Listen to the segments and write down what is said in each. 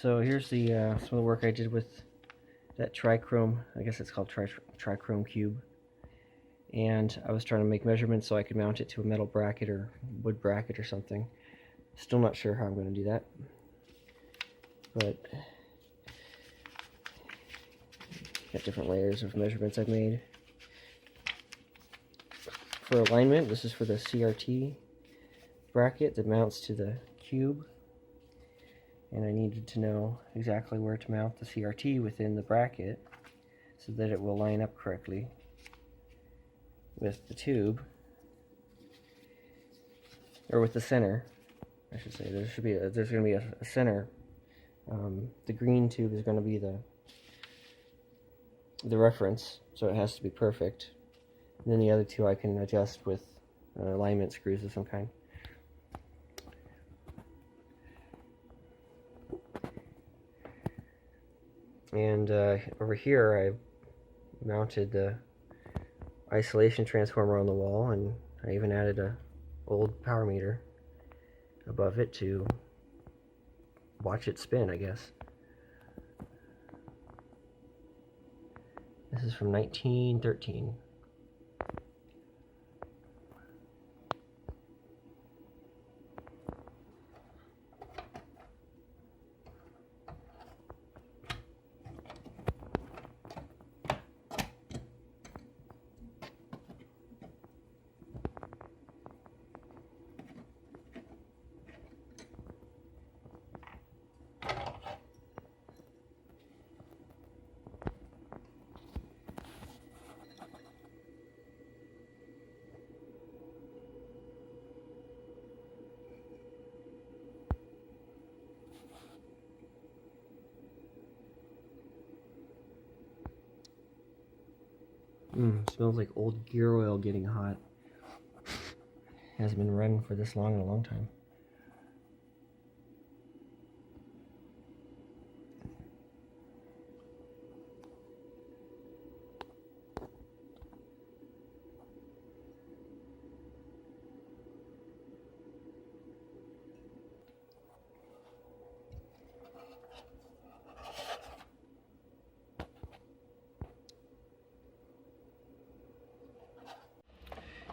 So here's the some of the work I did with that trichrome. I guess it's called trichrome cube. And I was trying to make measurements so I could mount it to a metal bracket or wood bracket or something. Still not sure how I'm going to do that, but got different layers of measurements I've made. For alignment, this is for the CRT bracket that mounts to the cube, and I needed to know exactly where to mount the CRT within the bracket so that it will line up correctly with the tube, or with the center, I should say. There's going to be a center. The green tube is going to be the reference, so it has to be perfect. And then the other two I can adjust with alignment screws of some kind. And over here I mounted the isolation transformer on the wall, and I even added a old power meter above it to watch it spin, I guess. This is from 1913. Smells like old gear oil getting hot. Hasn't been running for this long in a long time.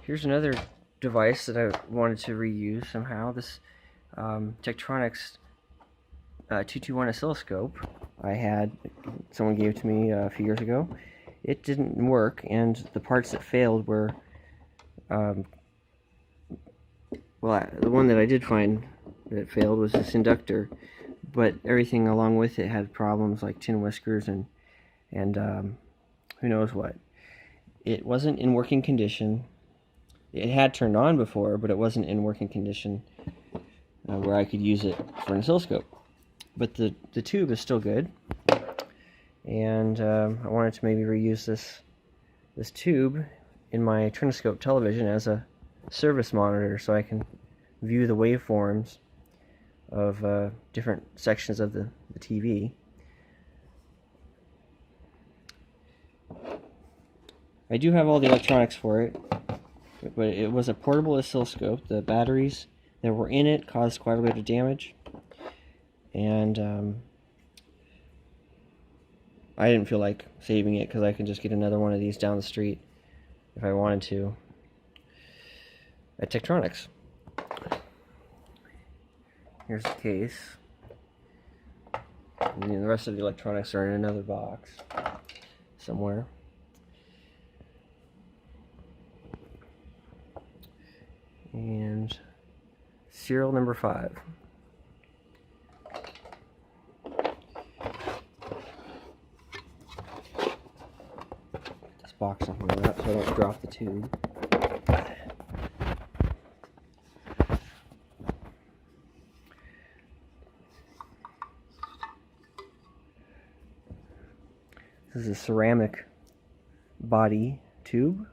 Here's another device that I wanted to reuse somehow. This Tektronix 221 oscilloscope someone gave to me a few years ago. It didn't work, and the parts that failed were, the one that I did find that failed was this inductor, but everything along with it had problems like tin whiskers and who knows what. It wasn't in working condition. It had turned on before, but it wasn't in working condition where I could use it for an oscilloscope. But the tube is still good, and I wanted to maybe reuse this tube in my Triniscope television as a service monitor, so I can view the waveforms of different sections of the TV. I do have all the electronics for it, but it was a portable oscilloscope. The batteries that were in it caused quite a bit of damage, and I didn't feel like saving it because I could just get another one of these down the street if I wanted to at Tektronix. Here's the case, and then the rest of the electronics are in another box somewhere. And serial number 5. Put this box on my lap so I don't drop the tube. This is a ceramic body tube,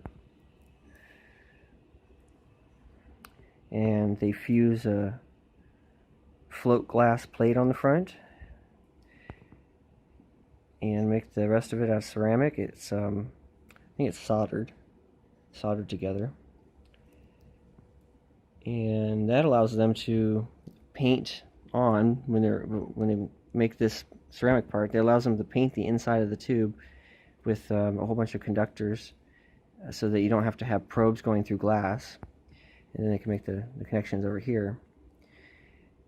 and they fuse a float glass plate on the front and make the rest of it out of ceramic. It's I think it's soldered together, and that allows them to paint on when they make this ceramic part that allows them to paint the inside of the tube with a whole bunch of conductors, so that you don't have to have probes going through glass, and then they can make the connections over here.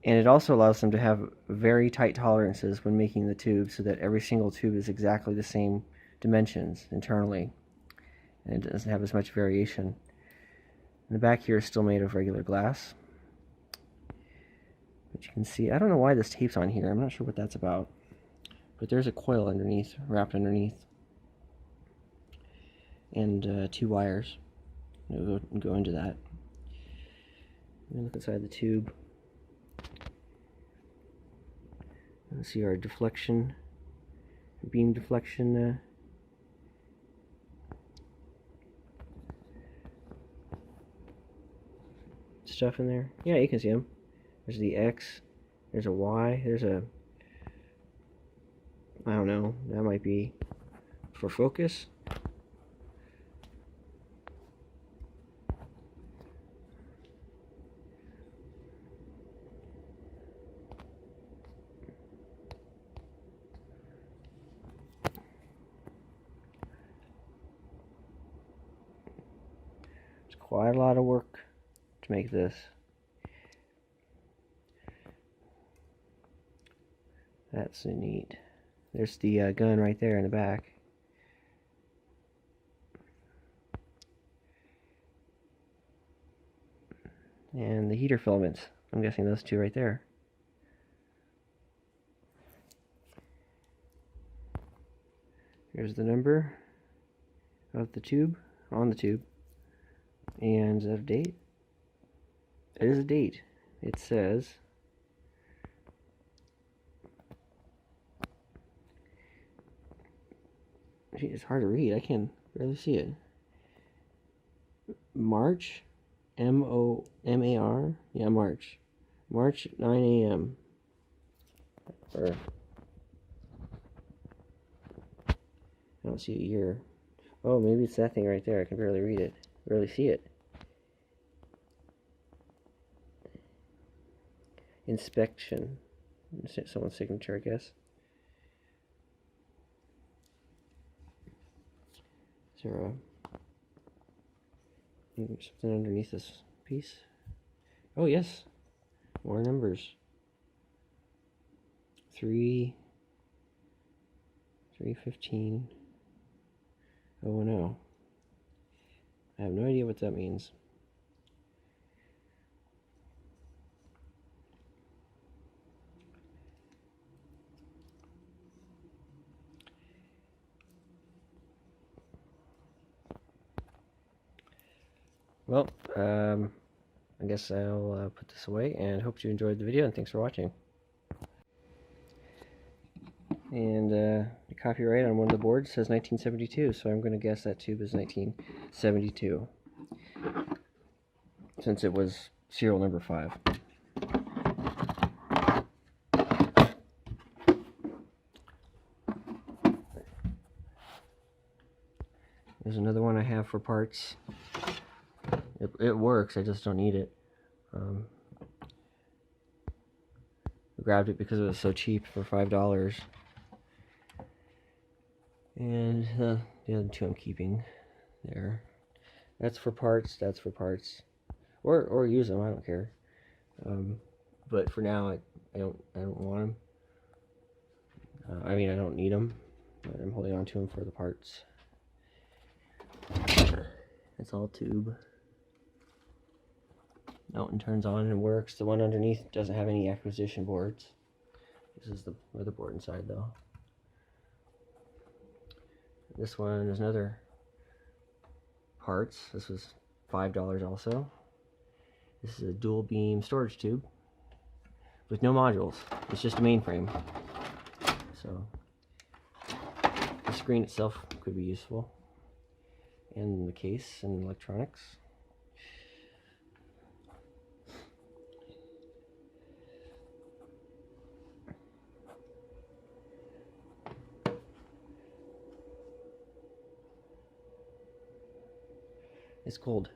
And it also allows them to have very tight tolerances when making the tube, so that every single tube is exactly the same dimensions internally, and it doesn't have as much variation. And the back here is still made of regular glass. But you can see, I don't know why this tape's on here, I'm not sure what that's about. But there's a coil underneath, wrapped underneath. And 2 wires. We'll go into that. Look inside the tube. Let's see our deflection, beam deflection stuff in there. Yeah, you can see them. There's the X, there's a Y, there's a, I don't know, that might be for focus. It's quite a lot of work to make this. That's neat. There's the gun right there in the back. And the heater filaments. I'm guessing those 2 right there. Here's the number of the tube, on the tube. And is that a date? It is a date. It says it's hard to read. I can barely see it. March, M-O-M-A-R. Yeah, March. March 9 a.m. Or I don't see a year. Oh, maybe it's that thing right there. I can barely read it. Barely see it. Inspection. Someone's signature, I guess. Is there something underneath this piece? Oh, yes. More numbers. 315. Oh no. I have no idea what that means. Well, I guess I'll put this away, and hope you enjoyed the video, and thanks for watching. And the copyright on one of the boards says 1972, so I'm going to guess that tube is 1972, since it was serial number 5. There's another one I have for parts. It works, I just don't need it. I grabbed it because it was so cheap for $5. And the other 2 I'm keeping there. That's for parts, that's for parts. Or use them, I don't care. But for now, I don't want them. I mean, I don't need them, but I'm holding on to them for the parts. It's all tube. Mountain turns on and works. The one underneath doesn't have any acquisition boards. This is the motherboard inside, though. This one is another parts. This was $5 also. This is a dual beam storage tube with no modules. It's just a mainframe. So the screen itself could be useful, and the case and electronics. It's cold.